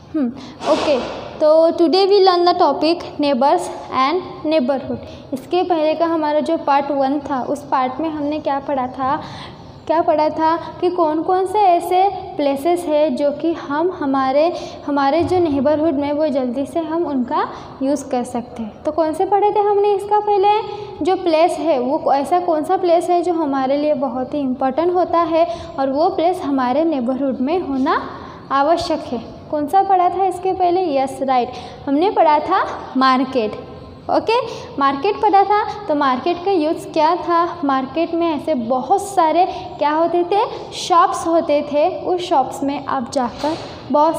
Okay, तो today we learn the topic neighbours and neighbourhood. इसके पहले का हमारा जो पार्ट 1 था, उस पार्ट में हमने क्या पढ़ा था कि कौन कौन से ऐसे प्लेसेस है जो कि हम हमारे जो नेबरहुड में वो जल्दी से हम उनका यूज़ कर सकते हैं। तो कौन से पढ़े थे हमने? इसका पहले जो प्लेस है वो ऐसा कौन सा प्लेस है जो हमारे लिए बहुत ही इम्पोर्टेंट होता है और वो प्लेस हमारे नेबरहुड में होना आवश्यक है। कौन सा पढ़ा था इसके पहले? यस राइट, हमने पढ़ा था मार्केट। ओके, मार्केट पढ़ा था। तो मार्केट का यूज़ क्या था? मार्केट में ऐसे बहुत सारे क्या होते थे? शॉप्स होते थे। उस शॉप्स में आप जाकर बहुत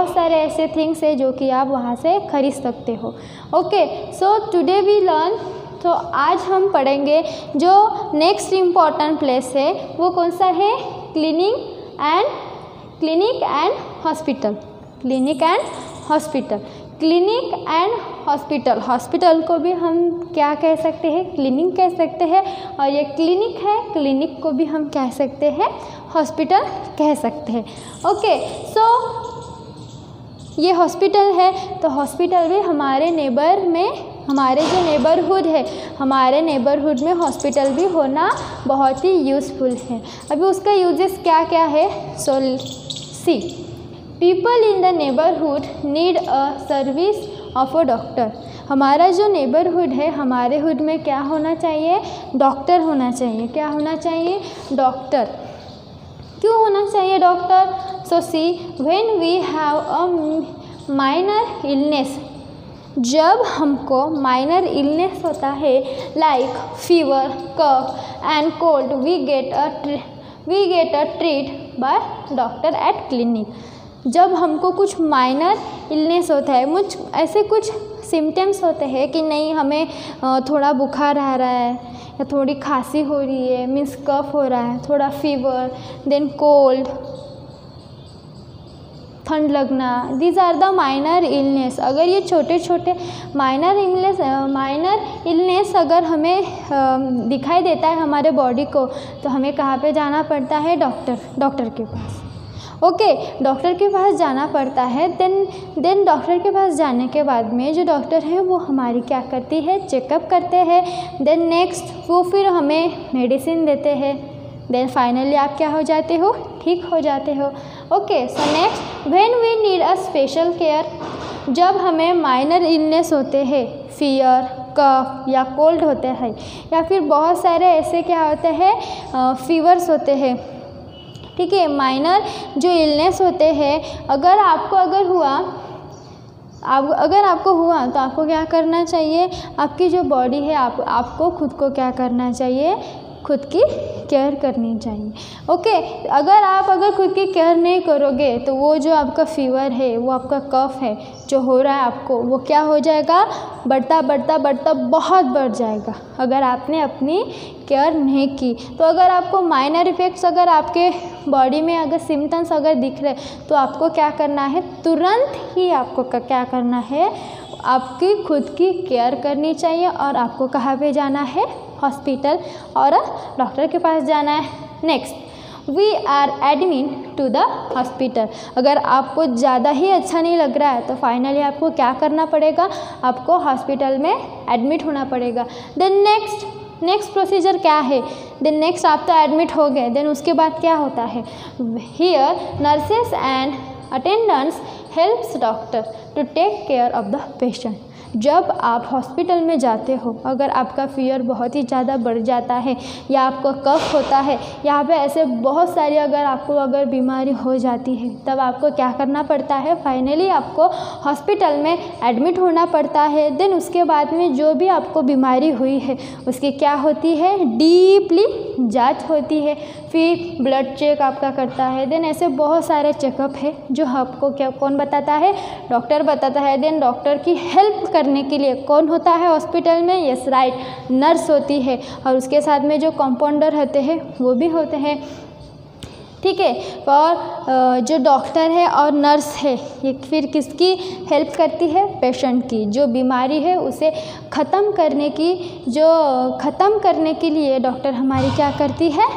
सारे ऐसे थिंग्स है जो कि आप वहाँ से खरीद सकते हो। Okay, so today we learn, तो आज हम पढ़ेंगे जो नेक्स्ट इम्पॉर्टेंट प्लेस है वो कौन सा है? Clinic and hospital. हॉस्पिटल को भी हम क्या कह सकते हैं? क्लिनिक कह सकते हैं। और ये क्लिनिक है, क्लिनिक को भी हम कह सकते हैं हॉस्पिटल कह सकते हैं। ओके, सो ये हॉस्पिटल है, तो हॉस्पिटल भी हमारे हमारे जो नेबरहुड है, हमारे नेबरहुड में हॉस्पिटल भी होना बहुत ही यूज़फुल है। अभी उसका यूजेस क्या क्या है? So see, people in the neighbourhood need a service of a doctor. हमारा जो नेबरहुड है, हमारे हुड में क्या होना चाहिए? डॉक्टर होना चाहिए। क्या होना चाहिए? डॉक्टर। क्यों होना चाहिए doctor? So see, when we have a minor illness, जब हमको माइनर इलनेस होता है like fever, cough and cold, we get a treat by doctor at clinic. जब हमको कुछ माइनर इलनेस होता है, ऐसे कुछ सिम्टम्स होते हैं कि नहीं हमें थोड़ा बुखार आ रहा है या थोड़ी खांसी हो रही है, मीन्स कफ हो रहा है, थोड़ा फीवर, देन कोल्ड, ठंड लगना, these are the minor illness. अगर ये छोटे छोटे माइनर इलनेस अगर हमें दिखाई देता है हमारे बॉडी को, तो हमें कहाँ पे जाना पड़ता है? डॉक्टर के पास। ओके, डॉक्टर के पास जाना पड़ता है। देन डॉक्टर के पास जाने के बाद में जो डॉक्टर है वो हमारी क्या करती है? चेकअप करते हैं। देन नेक्स्ट वो फिर हमें मेडिसिन देते हैं। देन फाइनली आप क्या हो जाते हो? ठीक हो जाते हो। Okay, so next, when we need a special care, जब हमें माइनर इलनेस होते हैं, फीवर, कफ या कोल्ड होते हैं, या फिर बहुत सारे ऐसे क्या होते हैं? फीवर्स होते हैं। ठीक है, माइनर जो इलनेस होते हैं, अगर आपको हुआ तो आपको क्या करना चाहिए? आपकी जो बॉडी है, आपको खुद को क्या करना चाहिए? खुद की केयर करनी चाहिए। ओके, अगर खुद की केयर नहीं करोगे तो वो जो आपका फीवर है, वो आपका कफ है जो हो रहा है आपको, वो क्या हो जाएगा? बढ़ता बहुत बढ़ जाएगा अगर आपने अपनी केयर नहीं की। तो अगर आपको माइनर इफेक्ट्स अगर आपके बॉडी में अगर सिम्टम्स अगर दिख रहे, तो आपको क्या करना है? तुरंत ही आपको क्या करना है? आपकी खुद की केयर करनी चाहिए और आपको कहाँ पे जाना है? हॉस्पिटल और डॉक्टर के पास जाना है। Next, we are admit to the hospital. अगर आपको ज़्यादा ही अच्छा नहीं लग रहा है तो फाइनली आपको क्या करना पड़ेगा? आपको हॉस्पिटल में एडमिट होना पड़ेगा। देन नेक्स्ट प्रोसीजर क्या है? देन नेक्स्ट आप तो एडमिट हो गए, देन उसके बाद क्या होता है? Here nurses and attendants helps doctor to take care of the patient. जब आप हॉस्पिटल में जाते हो, अगर आपका फीवर बहुत ही ज़्यादा बढ़ जाता है या आपको कफ होता है, यहाँ पे ऐसे बहुत सारी अगर बीमारी हो जाती है, तब आपको क्या करना पड़ता है? फाइनली आपको हॉस्पिटल में एडमिट होना पड़ता है। देन उसके बाद में जो भी आपको बीमारी हुई है उसकी क्या होती है? डीपली जांच होती है, फिर ब्लड चेक आपका करता है। देन ऐसे बहुत सारे चेकअप है जो आपको कौन बताता है? डॉक्टर बताता है। देन डॉक्टर की हेल्प करने के लिए कौन होता है हॉस्पिटल में? यस राइट, नर्स होती है और उसके साथ में जो कंपाउंडर होते हैं वो भी होते हैं। ठीक है, और जो डॉक्टर है और नर्स है ये फिर किसकी हेल्प करती है? पेशेंट की। जो बीमारी है उसे ख़त्म करने के लिए डॉक्टर हमारी क्या करती है?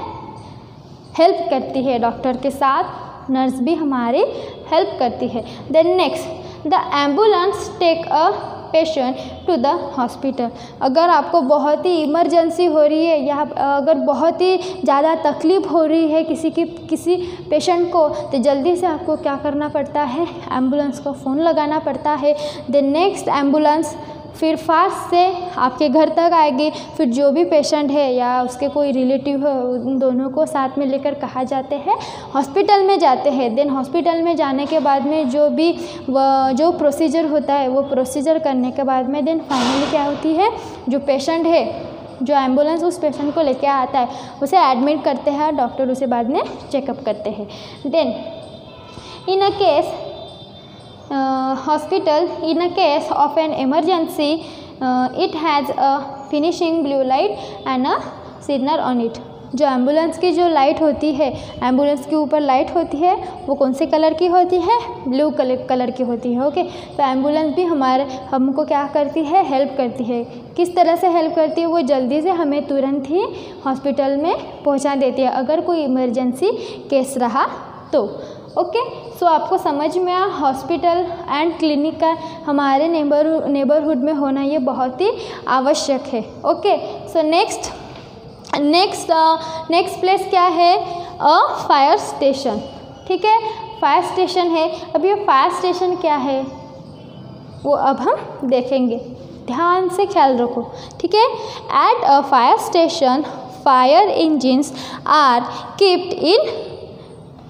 हेल्प करती है। डॉक्टर के साथ नर्स भी हमारी हेल्प करती है। Then next, the ambulance take a patient to the hospital. अगर आपको बहुत ही इमरजेंसी हो रही है या अगर बहुत ही ज़्यादा तकलीफ़ हो रही है किसी पेशेंट को, तो जल्दी से आपको क्या करना पड़ता है, एम्बुलेंस को फ़ोन लगाना पड़ता है। देन नेक्स्ट, एम्बुलेंस फिर फास्ट से आपके घर तक आएगी। फिर जो भी पेशेंट है या उसके कोई रिलेटिव है, उन दोनों को साथ में लेकर कहाँ जाते हैं, हॉस्पिटल में जाते हैं। देन हॉस्पिटल में जाने के बाद में जो प्रोसीजर होता है वो प्रोसीजर करने के बाद में देन फाइनली क्या होती है, जो पेशेंट है, जो एम्बुलेंस उस पेशेंट को लेके आता है उसे एडमिट करते हैं, डॉक्टर उसे बाद में चेकअप करते हैं। Then in a case hospital, in a case of an emergency, it has a finishing blue light and a signal on it। जो एम्बुलेंस की जो लाइट होती है, एम्बुलेंस के ऊपर लाइट होती है, वो कौन से कलर की होती है, ब्लू कलर की होती है। ओके, तो एम्बुलेंस भी हमको क्या करती है, हेल्प करती है। किस तरह से हेल्प करती है, वो जल्दी से हमें तुरंत ही हॉस्पिटल में पहुंचा देती है अगर कोई इमरजेंसी केस रहा तो। ओके, सो आपको समझ में आया हॉस्पिटल एंड क्लिनिक का हमारे नेबरहुड में होना ये बहुत ही आवश्यक है। ओके, सो नेक्स्ट प्लेस क्या है, अ फायर स्टेशन। ठीक है, फायर स्टेशन है। अब ये फायर स्टेशन क्या है वो अब हम देखेंगे, ध्यान से ख्याल रखो। ठीक है, at a fire station fire engines are keeped in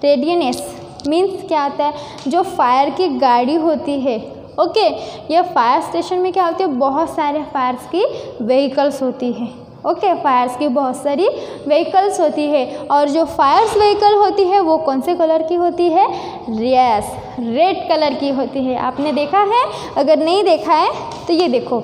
readiness. Means क्या आता है, जो फायर की गाड़ी होती है। ओके, ये फायर स्टेशन में क्या होती है, बहुत सारे फायर्स की व्हीकल्स होती है। ओके, फायर्स की बहुत सारी व्हीकल्स होती है और जो फायर्स व्हीकल होती है वो कौन से कलर की होती है, यस, रेड कलर की होती है। आपने देखा है, अगर नहीं देखा है तो ये देखो,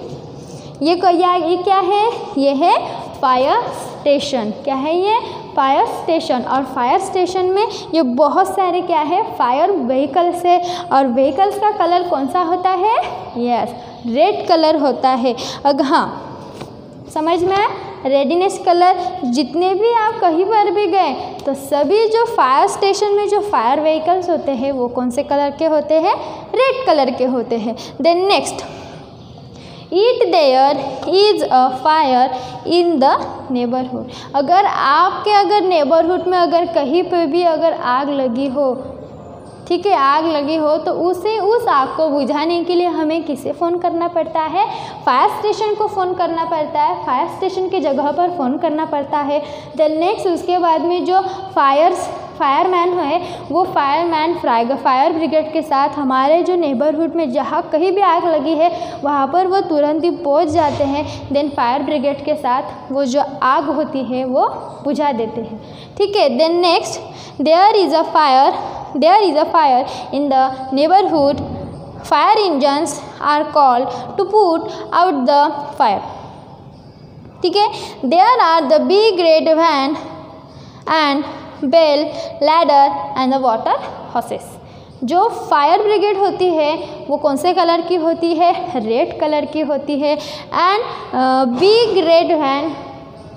ये क्या है, ये है फायर स्टेशन। क्या है ये, फायर स्टेशन। और फायर स्टेशन में ये बहुत सारे क्या है, फायर व्हीकल्स है। और व्हीकल्स का कलर कौन सा होता है, यस, रेड कलर होता है। हाँ, समझ में आया, रेडीनेस कलर। जितने भी आप कहीं पर भी गए तो सभी जो फायर स्टेशन में जो फायर व्हीकल्स होते हैं वो कौन से कलर के होते हैं, रेड कलर के होते हैं। Then next, it there is a fire in the neighbourhood. अगर नेबरहुड में अगर कहीं पे भी अगर आग लगी हो, ठीक है, आग लगी हो, तो उस आग को बुझाने के लिए हमें किसे फ़ोन करना पड़ता है, फायर स्टेशन को फ़ोन करना पड़ता है, फायर स्टेशन की जगह पर फ़ोन करना पड़ता है। देन नेक्स्ट, उसके बाद में जो फायरमैन है वो फायर ब्रिगेड के साथ हमारे जो नेबरहुड में जहाँ कहीं भी आग लगी है वहाँ पर वो तुरंत ही पहुँच जाते हैं। देन फायर ब्रिगेड के साथ वो जो आग होती है वो बुझा देते हैं। ठीक है, then next, there is a fire in the neighbourhood, fire engines are called to put out the fire. ठीक है, there are the big red van and bell, ladder and the water hoses. जो fire brigade होती है वो कौन से colour की होती है, रेड कलर की होती है। एंड बिग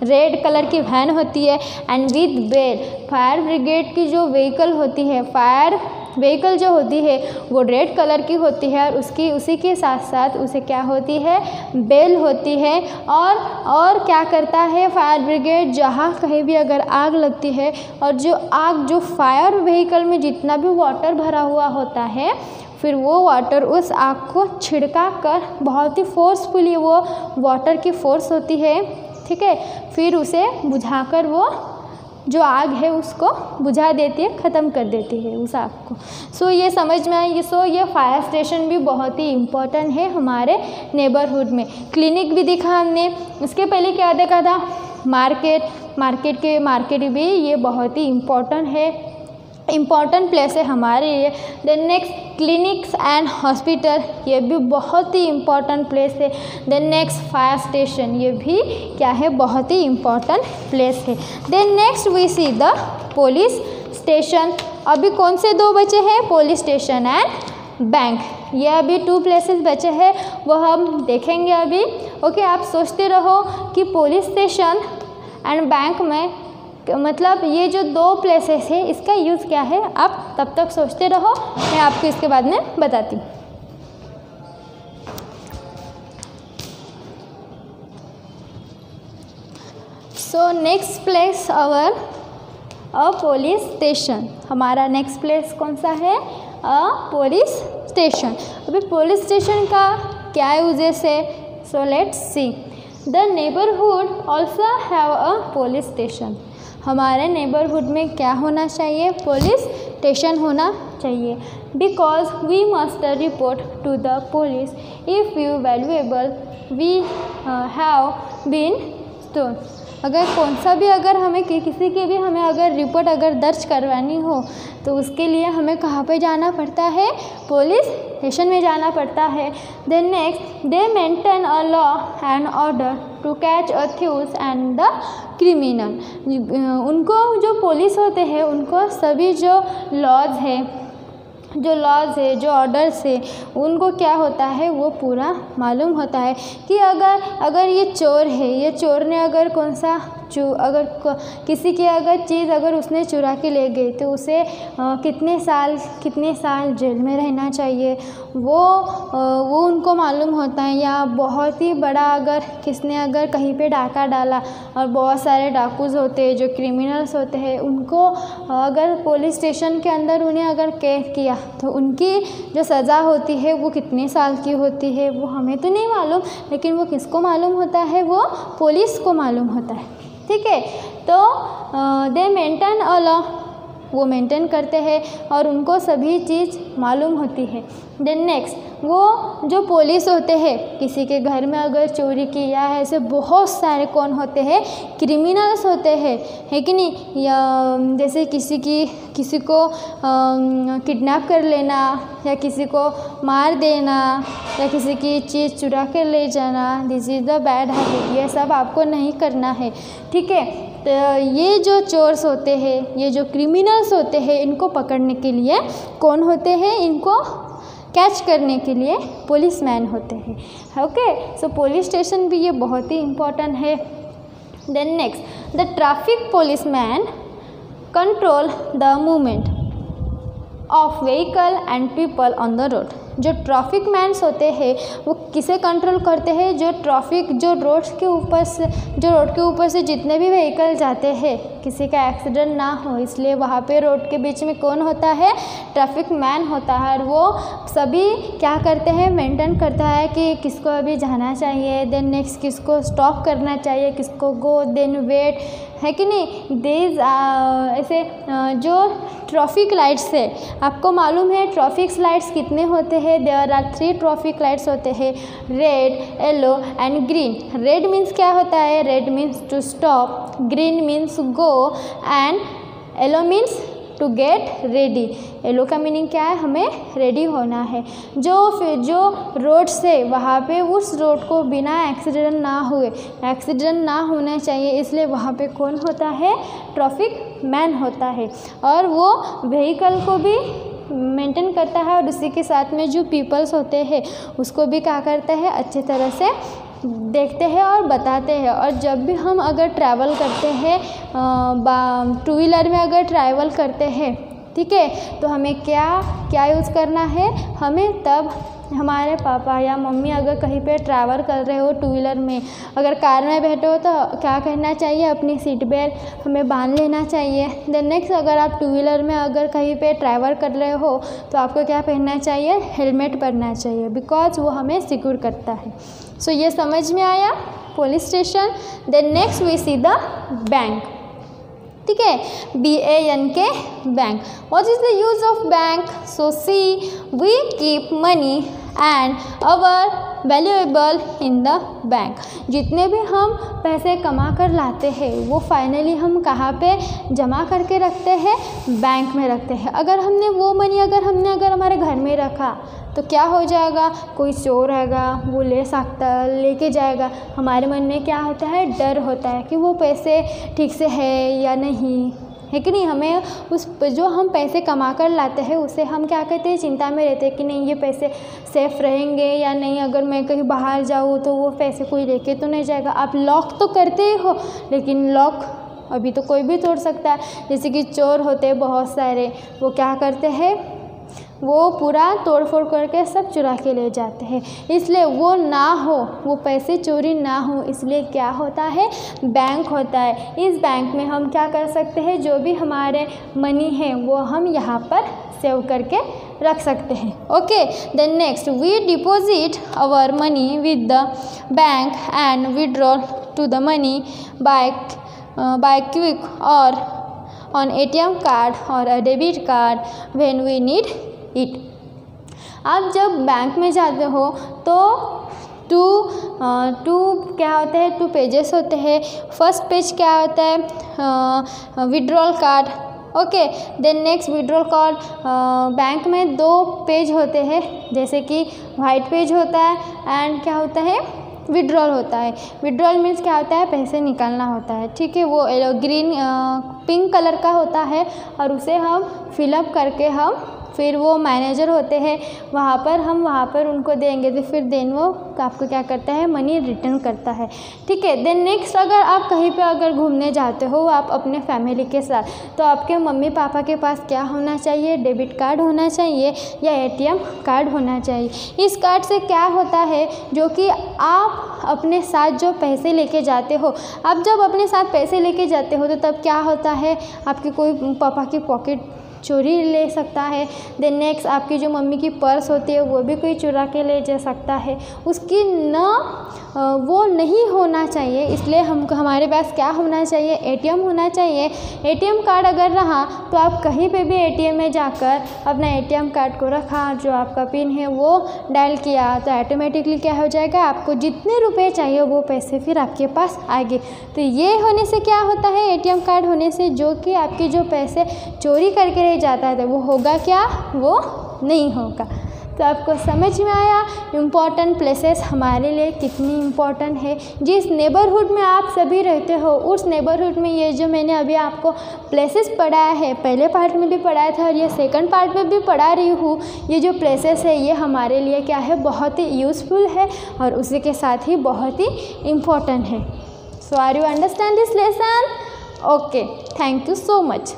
रेड कलर की वैन होती है and with bell. Fire brigade की जो व्हीकल होती है, फायर व्हीकल जो होती है वो रेड कलर की होती है और उसी के साथ साथ उसे क्या होती है, बेल होती है। और क्या करता है फायर ब्रिगेड, जहाँ कहीं भी अगर आग लगती है और जो फायर व्हीकल में जितना भी वाटर भरा हुआ होता है, फिर वो वाटर उस आग को छिड़का कर बहुत ही फोर्सफुली, वो वाटर की फोर्स होती है, ठीक है, फिर उसे बुझाकर वो जो आग है उसको बुझा देती है, ख़त्म कर देती है उस आग को। सो ये समझ में आई। ये फायर स्टेशन भी बहुत ही इम्पोर्टेंट है हमारे नेबरहुड में। क्लिनिक भी देखा हमने, उसके पहले क्या देखा था, मार्केट भी ये बहुत ही इम्पॉर्टेंट प्लेस है हमारे लिए। Then next, clinics and hospital, ये भी बहुत ही इम्पॉर्टेंट प्लेस है। देन नेक्स्ट, फायर स्टेशन, ये भी क्या है, बहुत ही इम्पॉर्टेंट प्लेस है। Then next we see the police station. अभी कौन से दो बचे हैं, पुलिस स्टेशन एंड बैंक। ये अभी 2 प्लेसेस बचे हैं, वो हम देखेंगे अभी। ओके, आप सोचते रहो कि पुलिस स्टेशन एंड बैंक में मतलब ये जो 2 प्लेसेस है इसका यूज़ क्या है, आप तब तक सोचते रहो, मैं आपको इसके बाद में बताती हूँ। So next place our police station. हमारा नेक्स्ट प्लेस कौन सा है, पुलिस स्टेशन। अभी पुलिस स्टेशन का क्या यूजेस है, so let's see. The neighbourhood also have a police station. हमारे नेबरहुड में क्या होना चाहिए, पुलिस स्टेशन होना चाहिए। Because we must report to the police if you valuable we have been stone. अगर कौन सा भी अगर हमें किसी की भी हमें अगर रिपोर्ट अगर दर्ज करवानी हो तो उसके लिए हमें कहाँ पे जाना पड़ता है, पुलिस स्टेशन में जाना पड़ता है। Then next, they maintain a law and order to catch a thieves and the criminal. उनको जो पुलिस होते हैं उनको सभी जो लॉज है जो ऑर्डर्स है उनको क्या होता है वो पूरा मालूम होता है कि अगर ये चोर है, ये चोर ने अगर कौन सा अगर किसी की अगर चीज़ अगर उसने चुरा के ले गई तो उसे कितने साल जेल में रहना चाहिए वो उनको मालूम होता है। या बहुत ही बड़ा अगर किसने अगर कहीं पे डाका डाला और बहुत सारे डाकूज होते हैं जो क्रिमिनल्स होते हैं उनको अगर पुलिस स्टेशन के अंदर उन्हें अगर कैद किया तो उनकी जो सज़ा होती है वो कितने साल की होती है वो हमें तो नहीं मालूम, लेकिन वो किसको मालूम होता है, वो पुलिस को मालूम होता है। ठीक है, तो दे मेंटेन अ लॉ, वो मेंटेन करते हैं और उनको सभी चीज़ मालूम होती है। देन नेक्स्ट, वो जो पुलिस होते हैं किसी के घर में अगर चोरी किया है, ऐसे बहुत सारे कौन होते हैं, क्रिमिनल्स होते हैं, है कि नहीं। या जैसे किसी को किडनैप कर लेना या किसी को मार देना या किसी की चीज़ चुरा कर ले जाना, this is the bad habit. ये सब आपको नहीं करना है, ठीक है। तो ये जो चोर्स होते हैं, ये जो क्रिमिनल्स होते हैं, इनको पकड़ने के लिए कौन होते हैं, इनको कैच करने के लिए पुलिसमैन होते हैं। ओके, सो पुलिस स्टेशन भी ये बहुत ही इम्पोर्टेंट है। Then next, the traffic policeman control the movement of vehicle and people on the road. जो ट्रैफिक मैन्स होते हैं वो किसे कंट्रोल करते हैं, जो रोड के ऊपर से जितने भी व्हीकल जाते हैं किसी का एक्सीडेंट ना हो, इसलिए वहाँ पे रोड के बीच में कौन होता है, ट्रैफिक मैन होता है। और वो सभी क्या करते हैं, मेंटेन करता है कि किसको अभी जाना चाहिए, देन नेक्स्ट किसको स्टॉप करना चाहिए, किसको गो, देन वेट, है कि नहीं। देज ऐसे जो ट्रैफिक लाइट्स है, आपको मालूम है ट्रैफिक लाइट्स कितने होते हैं, देयर आर 3 ट्रैफिक लाइट्स होते हैं, red, yellow and green. Red means क्या होता है, red means to stop, green means go and yellow means to get ready. Yellow का मीनिंग क्या है, हमें रेडी होना है। जो रोड से वहाँ पे उस रोड को बिना एक्सीडेंट ना होना चाहिए, इसलिए वहाँ पे कौन होता है, ट्रैफिक मैन होता है। और वो व्हीकल को भी मेंटेन करता है और उसी के साथ में जो पीपल्स होते हैं उसको भी क्या करता है, अच्छी तरह से देखते हैं और बताते हैं। और जब भी हम अगर ट्रैवल करते हैं, 2 व्हीलर में अगर ट्रैवल करते हैं, ठीक है, तो हमें क्या यूज़ करना है, हमें तब हमारे पापा या मम्मी अगर कहीं पे ट्रैवल कर रहे हो 2 व्हीलर में, अगर कार में बैठे हो तो क्या करना चाहिए, अपनी सीट बेल्ट हमें बांध लेना चाहिए। देन नेक्स्ट, अगर आप 2 व्हीलर में अगर कहीं पे ट्रैवल कर रहे हो तो आपको क्या पहनना चाहिए, हेलमेट पहनना चाहिए, बिकॉज वो हमें सिक्योर करता है। सो ये समझ में आया police station. Then next we see the bank, ठीक है, BANK bank. What is the use of bank, so see we keep money and our valuable in the bank. जितने भी हम पैसे कमा कर लाते हैं वो फाइनली हम कहाँ पे जमा करके रखते हैं, बैंक में रखते हैं। अगर हमने वो मनी अगर हमारे घर में रखा तो क्या हो जाएगा, कोई चोर रहेगा वो लेके जाएगा। हमारे मन में क्या होता है, डर होता है कि वो पैसे ठीक से है या नहीं, है कि नहीं। हमें जो हम पैसे कमा कर लाते हैं उसे हम क्या कहते हैं, चिंता में रहते हैं कि नहीं ये पैसे सेफ़ रहेंगे या नहीं, अगर मैं कहीं बाहर जाऊँ तो वो पैसे कोई लेके तो नहीं जाएगा। आप लॉक तो करते ही हो, लेकिन लॉक अभी तो कोई भी तोड़ सकता है। जैसे कि चोर होते हैं बहुत सारे, वो क्या करते हैं, वो पूरा तोड़ फोड़ करके सब चुरा के ले जाते हैं। इसलिए वो ना हो, वो पैसे चोरी ना हो, इसलिए क्या होता है, बैंक होता है। इस बैंक में हम क्या कर सकते हैं, जो भी हमारे मनी है वो हम यहाँ पर सेव करके रख सकते हैं। Okay, then next we deposit our money with the bank and withdraw to the money by quick और ऑन ATM कार्ड और a debit card when we need it. आप जब बैंक में जाते हो तो टू क्या होते हैं, 2 पेजेस होते हैं। फर्स्ट पेज क्या होता है, withdrawal card. Okay, then next withdrawal card, bank में 2 पेज होते हैं, जैसे कि वाइट पेज होता है एंड क्या होता है, विड्रॉल होता है। विड्रॉल मीन्स क्या होता है, पैसे निकालना होता है, ठीक है। वो ग्रीन पिंक कलर का होता है और उसे हम फिलअप करके हम फिर वो मैनेजर होते हैं वहाँ पर उनको देंगे, तो फिर देन वो आपको क्या करता है, मनी रिटर्न करता है, ठीक है। देन नेक्स्ट अगर आप कहीं पे अगर घूमने जाते हो आप अपने फैमिली के साथ, तो आपके मम्मी पापा के पास क्या होना चाहिए, डेबिट कार्ड होना चाहिए या ATM कार्ड होना चाहिए। इस कार्ड से क्या होता है, जो कि आप अपने साथ जो पैसे लेके जाते हो, आप जब अपने साथ पैसे लेके जाते हो तो तब क्या होता है, आपके कोई पापा की पॉकेट चोरी ले सकता है। देन नेक्स्ट आपकी जो मम्मी की पर्स होती है वो भी कोई चुरा के ले जा सकता है, उसकी वो नहीं होना चाहिए। इसलिए हमारे पास क्या होना चाहिए, ATM होना चाहिए। ATM कार्ड अगर रहा तो आप कहीं पे भी ATM में जाकर अपना ATM कार्ड को रखा, जो आपका पिन है वो डायल किया, तो ऑटोमेटिकली क्या हो जाएगा, आपको जितने रुपए चाहिए वो पैसे फिर आपके पास आएंगे। तो ये होने से क्या होता है, ATM कार्ड होने से जो कि आपके जो पैसे चोरी करके ले जाता है तो वो होगा क्या, वो नहीं होगा। तो आपको समझ में आया इम्पॉर्टेंट प्लेसेस हमारे लिए कितनी इम्पॉर्टेंट है। जिस नेबरहुड में आप सभी रहते हो उस नेबरहुड में ये जो मैंने अभी आपको प्लेसेस पढ़ाया है, पहले पार्ट में भी पढ़ाया था और ये सेकंड पार्ट में भी पढ़ा रही हूँ, ये जो प्लेसेस है ये हमारे लिए क्या है, बहुत ही यूज़फुल है और उसी के साथ ही बहुत ही इम्पॉर्टेंट है। So are you understand this lesson? Okay, thank you so much.